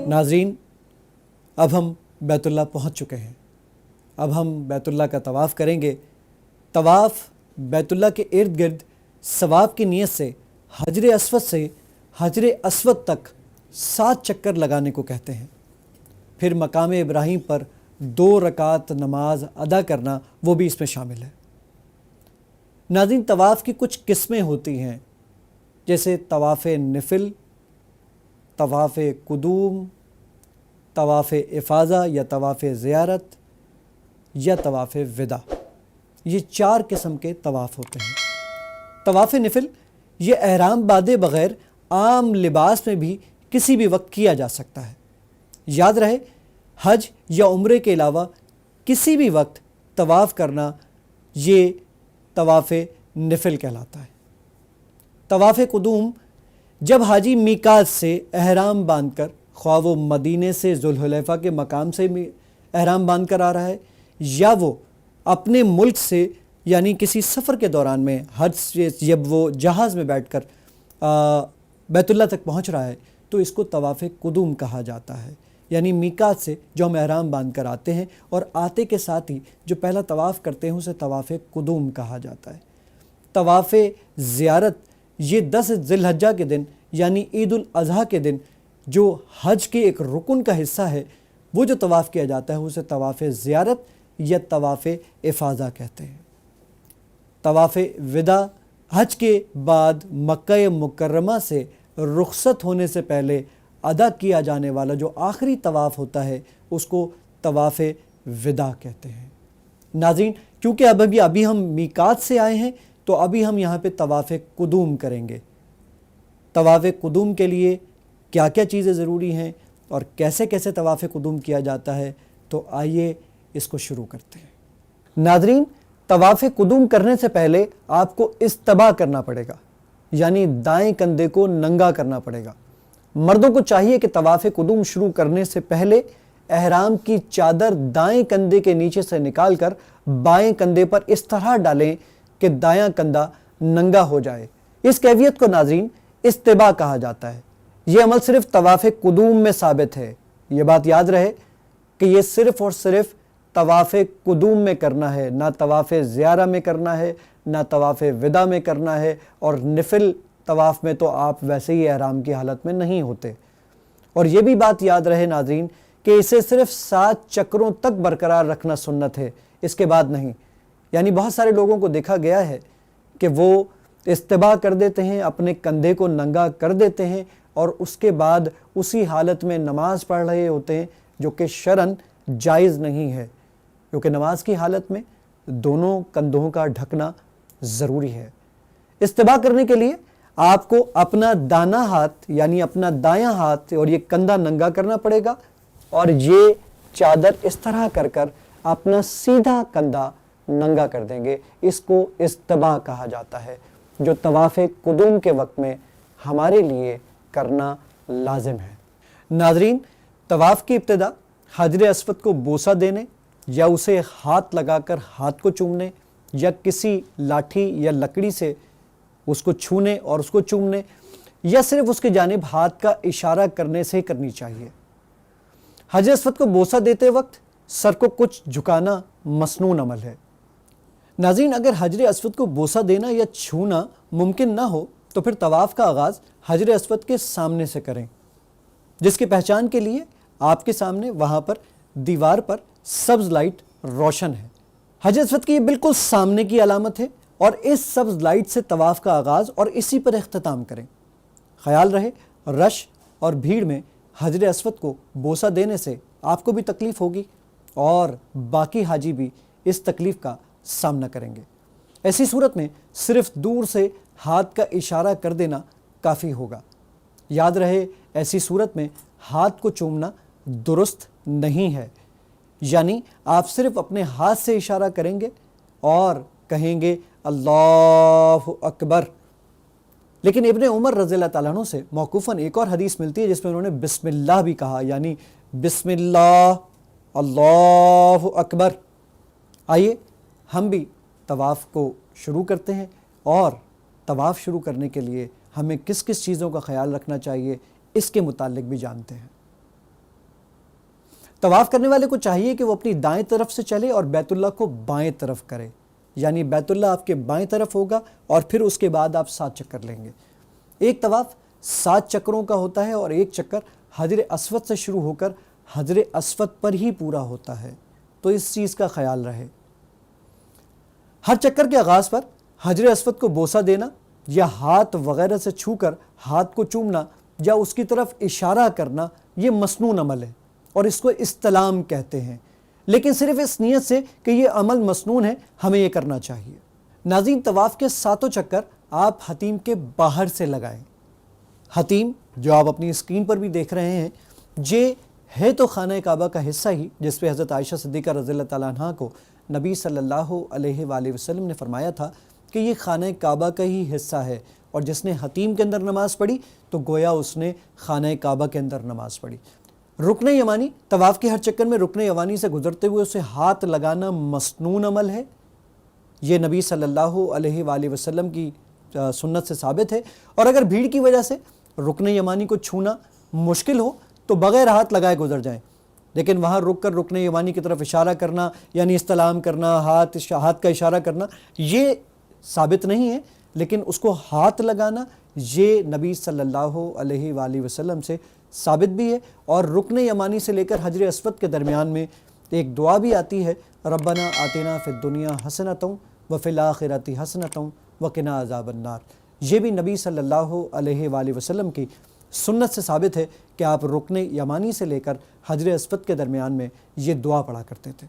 ناظرین، اب ہم بیت اللہ پہنچ چکے ہیں۔ اب ہم بیت اللہ کا طواف کریں گے۔ طواف بیت اللہ کے ارد گرد ثواب کی نیت سے حجر اسود سے حجر اسود تک 7 چکر لگانے کو کہتے ہیں۔ پھر مقام ابراہیم پر 2 رکعت نماز ادا کرنا، وہ بھی اس میں شامل ہے۔ ناظرین، طواف کی کچھ قسمیں ہوتی ہیں، جیسے طواف نفل، طواف قدوم، طواف افاضہ یا طواف زیارت یا طواف وداع۔ یہ 4 قسم کے طواف ہوتے ہیں۔ طواف نفل یہ احرام باندھے بغیر عام لباس میں بھی کسی بھی وقت کیا جا سکتا ہے۔ یاد رہے، حج یا عمرے کے علاوہ کسی بھی وقت طواف کرنا یہ طواف نفل کہلاتا ہے۔ طواف قدوم جب حاجی میقات سے احرام باندھ کر، خواہ وہ مدینے سے ذوالحلیفہ کے مقام سے احرام باندھ کر آ رہا ہے یا وہ اپنے ملک سے یعنی کسی سفر کے دوران میں حج سے جب وہ جہاز میں بیٹھ کر بیت اللہ تک پہنچ رہا ہے، تو اس کو طواف قدوم کہا جاتا ہے۔ یعنی میقات سے جو ہم احرام باندھ کر آتے ہیں اور آتے کے ساتھ ہی جو پہلا طواف کرتے ہیں اسے طواف قدوم کہا جاتا ہے۔ طواف زیارت یہ 10 ذی الحجہ کے دن یعنی عید الاضحیٰ کے دن جو حج کے ایک رکن کا حصہ ہے، وہ جو طواف کیا جاتا ہے اسے طواف زیارت یا طواف افاضہ کہتے ہیں۔ طواف وداع حج کے بعد مکہ مکرمہ سے رخصت ہونے سے پہلے ادا کیا جانے والا جو آخری طواف ہوتا ہے اس کو طواف وداع کہتے ہیں۔ ناظرین، کیونکہ ابھی ہم میقات سے آئے ہیں تو ابھی ہم یہاں پہ طواف قدوم کریں گے۔ طواف قدوم کے لیے کیا کیا چیزیں ضروری ہیں اور کیسے کیسے طواف قدوم کیا جاتا ہے، تو آئیے اس کو شروع کرتے ہیں۔ ناظرین، طواف قدوم کرنے سے پہلے آپ کو استباء کرنا پڑے گا، یعنی دائیں کندھے کو ننگا کرنا پڑے گا۔ مردوں کو چاہیے کہ طواف قدوم شروع کرنے سے پہلے احرام کی چادر دائیں کندھے کے نیچے سے نکال کر بائیں کندھے پر اس طرح ڈالیں کہ دایاں کندھا ننگا ہو جائے۔ اس کیفیت کو ناظرین استباء کہا جاتا ہے۔ یہ عمل صرف طواف قدوم میں ثابت ہے۔ یہ بات یاد رہے کہ یہ صرف اور صرف طواف قدوم میں کرنا ہے، نہ طواف زیارہ میں کرنا ہے، نہ طواف وداع میں کرنا ہے، اور نفل طواف میں تو آپ ویسے ہی احرام کی حالت میں نہیں ہوتے۔ اور یہ بھی بات یاد رہے ناظرین کہ اسے صرف 7 چکروں تک برقرار رکھنا سنت ہے، اس کے بعد نہیں۔ یعنی بہت سارے لوگوں کو دیکھا گیا ہے کہ وہ استباء کر دیتے ہیں، اپنے کندھے کو ننگا کر دیتے ہیں اور اس کے بعد اسی حالت میں نماز پڑھ رہے ہوتے ہیں، جو کہ شرعاً جائز نہیں ہے، کیونکہ نماز کی حالت میں دونوں کندھوں کا ڈھکنا ضروری ہے۔ استباء کرنے کے لیے آپ کو اپنا دانا ہاتھ یعنی اپنا دایاں ہاتھ اور یہ کندھا ننگا کرنا پڑے گا، اور یہ چادر اس طرح کر کر اپنا سیدھا کندھا ننگا کر دیں گے۔ اس کو استباء کہا جاتا ہے، جو طواف قدوم کے وقت میں ہمارے لیے کرنا لازم ہے۔ ناظرین، طواف کی ابتدا حجر اسود کو بوسہ دینے یا اسے ہاتھ لگا کر ہاتھ کو چومنے یا کسی لاٹھی یا لکڑی سے اس کو چھونے اور اس کو چومنے یا صرف اس کی جانب ہاتھ کا اشارہ کرنے سے کرنی چاہیے۔ حجر اسود کو بوسہ دیتے وقت سر کو کچھ جھکانا مسنون عمل ہے۔ ناظرین، اگر حجر اسود کو بوسہ دینا یا چھونا ممکن نہ ہو تو پھر طواف کا آغاز حجر اسود کے سامنے سے کریں، جس کی پہچان کے لیے آپ کے سامنے وہاں پر دیوار پر سبز لائٹ روشن ہے۔ حجر اسود کی یہ بالکل سامنے کی علامت ہے، اور اس سبز لائٹ سے طواف کا آغاز اور اسی پر اختتام کریں۔ خیال رہے، رش اور بھیڑ میں حجر اسود کو بوسہ دینے سے آپ کو بھی تکلیف ہوگی اور باقی حاجی بھی اس تکلیف کا سامنا کریں گے۔ ایسی صورت میں صرف دور سے ہاتھ کا اشارہ کر دینا کافی ہوگا۔ یاد رہے، ایسی صورت میں ہاتھ کو چومنا درست نہیں ہے، یعنی آپ صرف اپنے ہاتھ سے اشارہ کریں گے اور کہیں گے اللہ اکبر۔ لیکن ابن عمر رضی اللہ تعالیٰ عنہ سے موقوفاً ایک اور حدیث ملتی ہے جس میں انہوں نے بسم اللہ بھی کہا، یعنی بسم اللہ اللہ اکبر۔ آئیے ہم بھی طواف کو شروع کرتے ہیں، اور طواف شروع کرنے کے لیے ہمیں کس کس چیزوں کا خیال رکھنا چاہیے اس کے متعلق بھی جانتے ہیں۔ طواف کرنے والے کو چاہیے کہ وہ اپنی دائیں طرف سے چلے اور بیت اللہ کو بائیں طرف کرے، یعنی بیت اللہ آپ کے بائیں طرف ہوگا اور پھر اس کے بعد آپ 7 چکر لیں گے۔ ایک طواف 7 چکروں کا ہوتا ہے اور ایک چکر حجر اسود سے شروع ہو کر حجر اسود پر ہی پورا ہوتا ہے، تو اس چیز کا خیال رہے۔ ہر چکر کے آغاز پر حجر اسود کو بوسہ دینا یا ہاتھ وغیرہ سے چھو کر ہاتھ کو چومنا یا اس کی طرف اشارہ کرنا یہ مسنون عمل ہے اور اس کو استلام کہتے ہیں، لیکن صرف اس نیت سے کہ یہ عمل مسنون ہے ہمیں یہ کرنا چاہیے۔ ناظرین، طواف کے 7 چکر آپ حتیم کے باہر سے لگائیں۔ حتیم جو آپ اپنی اسکرین پر بھی دیکھ رہے ہیں، یہ ہے تو خانہ کعبہ کا حصہ ہی جس پہ حضرت عائشہ صدیقہ رضی اللہ تعالیٰ عنہ کو نبی صلی اللہ علیہ وآلہ وسلم نے فرمایا تھا کہ یہ خانہ کعبہ کا ہی حصہ ہے، اور جس نے حتیم کے اندر نماز پڑھی تو گویا اس نے خانہ کعبہ کے اندر نماز پڑھی۔ رکن یمانی، طواف کے ہر چکر میں رکن یمانی سے گزرتے ہوئے اسے ہاتھ لگانا مسنون عمل ہے، یہ نبی صلی اللہ علیہ وآلہ وسلم کی سنت سے ثابت ہے، اور اگر بھیڑ کی وجہ سے رکن یمانی کو چھونا مشکل ہو تو بغیر ہاتھ لگائے گزر جائیں، لیکن وہاں رک کر رکن یمانی کی طرف اشارہ کرنا یعنی استلام کرنا، ہاتھ کا اشارہ کرنا یہ ثابت نہیں ہے، لیکن اس کو ہاتھ لگانا یہ نبی صلی اللہ علیہ وآلہ وسلم سے ثابت بھی ہے۔ اور رکن یمانی سے لے کر حجر اسود کے درمیان میں ایک دعا بھی آتی ہے، ربنا آتنا فی الدنیا حسنۃ وفی الآخرۃ حسنۃ وقنا عذاب النار۔ یہ بھی نبی صلی اللہ علیہ وآلہ وسلم کی سنت سے ثابت ہے کہ آپ رکن یمانی سے لے کر حجر اسود کے درمیان میں یہ دعا پڑھا کرتے تھے۔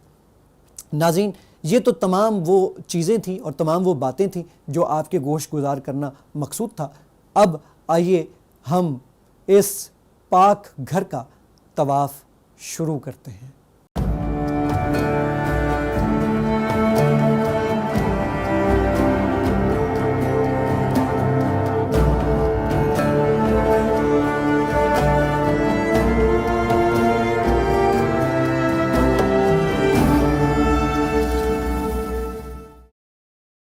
ناظرین، یہ تو تمام وہ چیزیں تھیں اور تمام وہ باتیں تھیں جو آپ کے گوش گزار کرنا مقصود تھا۔ اب آئیے ہم اس پاک گھر کا طواف شروع کرتے ہیں۔